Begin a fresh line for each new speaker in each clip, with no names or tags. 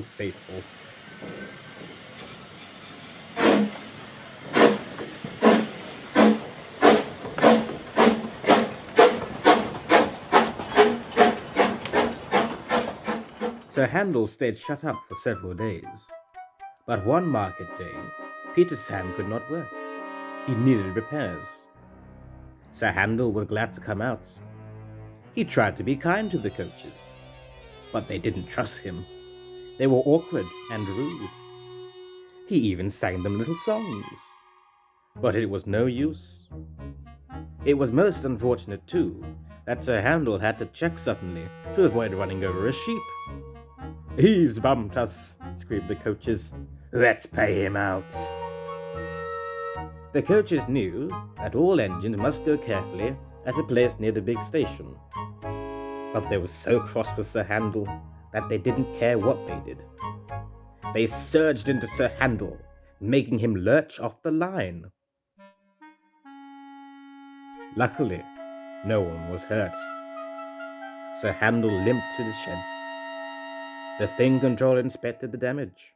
faithful. Sir Handel stayed shut up for several days, but one market day, Peter's hand could not work. He needed repairs. Sir Handel was glad to come out. He tried to be kind to the coaches, but they didn't trust him. They were awkward and rude. He even sang them little songs, but it was no use. It was most unfortunate, too, that Sir Handel had to check suddenly to avoid running over a sheep. "He's bumped us," screamed the coaches. "Let's pay him out." The coaches knew that all engines must go carefully at a place near the big station, but they were so cross with Sir Handel that they didn't care what they did. They surged into Sir Handel, making him lurch off the line. Luckily, no one was hurt. Sir Handel limped to the shed. The thing control inspected the damage.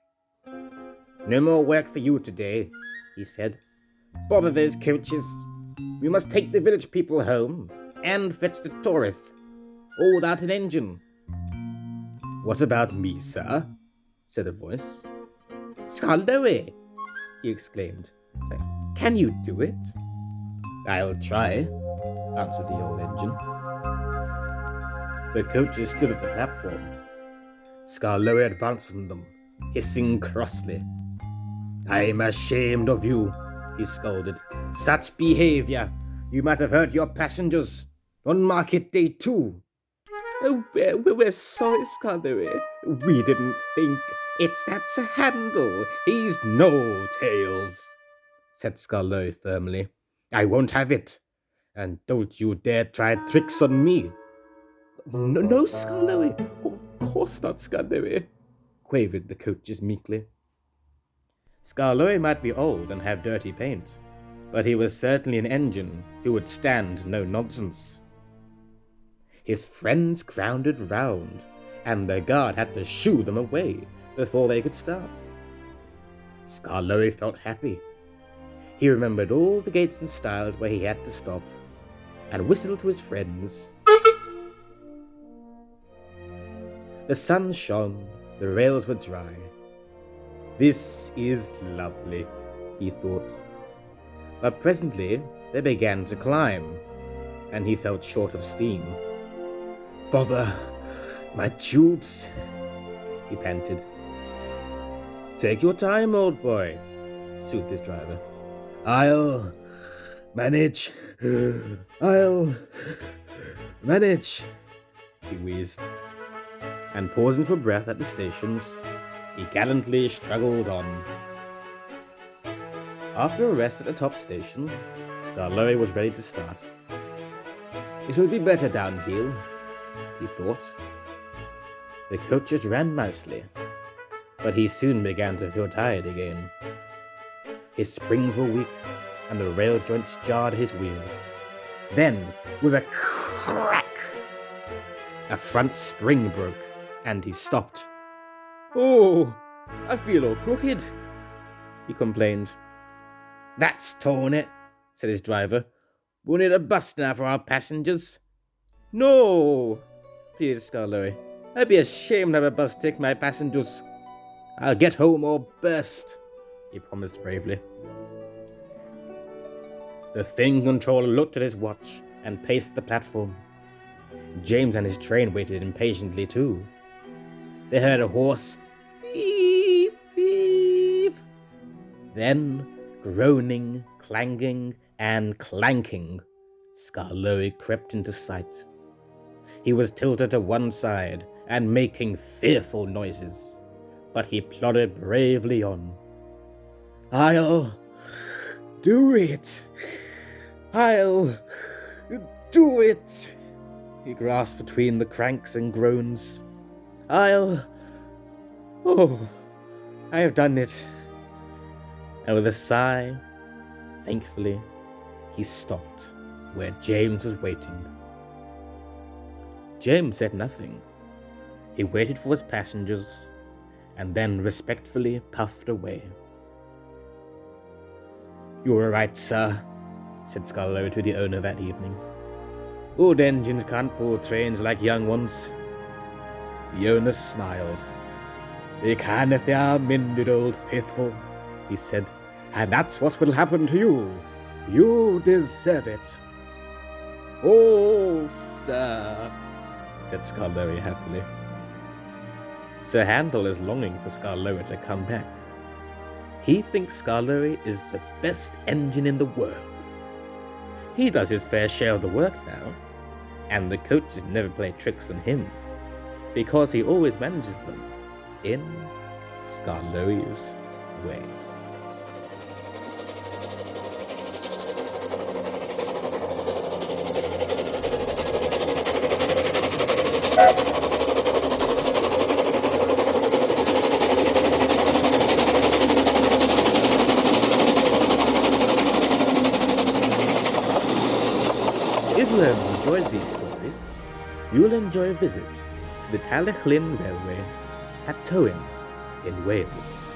"No more work for you today," he said. "Bother those coaches. We must take the village people home and fetch the tourists, all without an engine." "What about me, sir?" said a voice. "Skarloey!" he exclaimed. "Can you do it?" "I'll try," answered the old engine. The coaches stood at the platform. Skarloey advanced on them, hissing crossly. "I'm ashamed of you," he scolded. "Such behavior! You might have hurt your passengers on market day too." "Oh, we're sorry, Skarloey. We didn't think. It's that Sir Handel. He's no tails," said Skarloey firmly. "I won't have it. And don't you dare try tricks on me." No, Skarloey. Of course not, Skarloey," quavered the coaches meekly. Skarloey might be old and have dirty paint, but he was certainly an engine who would stand no nonsense. His friends crowded round, and the guard had to shoo them away before they could start. Skarloey felt happy. He remembered all the gates and stiles where he had to stop, and whistled to his friends. The sun shone, the rails were dry. "This is lovely," he thought. But presently they began to climb, and he felt short of steam. "Bother, my tubes," he panted. "Take your time, old boy," soothed his driver. I'll manage, he wheezed. And pausing for breath at the stations, he gallantly struggled on. After a rest at the top station, Skarloey was ready to start. "It will be better downhill," he thought. The coaches ran nicely, but he soon began to feel tired again. His springs were weak, and the rail joints jarred his wheels. Then, with a crack, a front spring broke, and he stopped. "Oh, I feel all crooked," he complained. "That's torn it," said his driver. "We'll need a bus now for our passengers." "No," pleaded Skarloey. "I'd be ashamed to have a bus take my passengers. I'll get home or burst," he promised bravely. The thing controller looked at his watch and paced the platform. James and his train waited impatiently too. They heard a hoarse beep, beep. Then, groaning, clanging, and clanking, Skarloey crept into sight. He was tilted to one side and making fearful noises, but he plodded bravely on. "I'll do it! I'll do it!" he grasped between the cranks and groans. I have done it." And with a sigh, thankfully, he stopped where James was waiting. James said nothing. He waited for his passengers, and then respectfully puffed away. "You were right, sir," said Skarloey to the owner that evening. "Old engines can't pull trains like young ones." The owner smiled. "They can if they are mended, old faithful," he said, "and that's what will happen to you. You deserve it." "Oh, sir," said Skarloey happily. Sir Handel is longing for Skarloey to come back. He thinks Skarloey is the best engine in the world. He does his fair share of the work now, and the coaches never play tricks on him, because he always manages them in Skarloey's way. If you have enjoyed these stories, you will enjoy a visit to the Talyllyn Railway at Tywyn in Wales.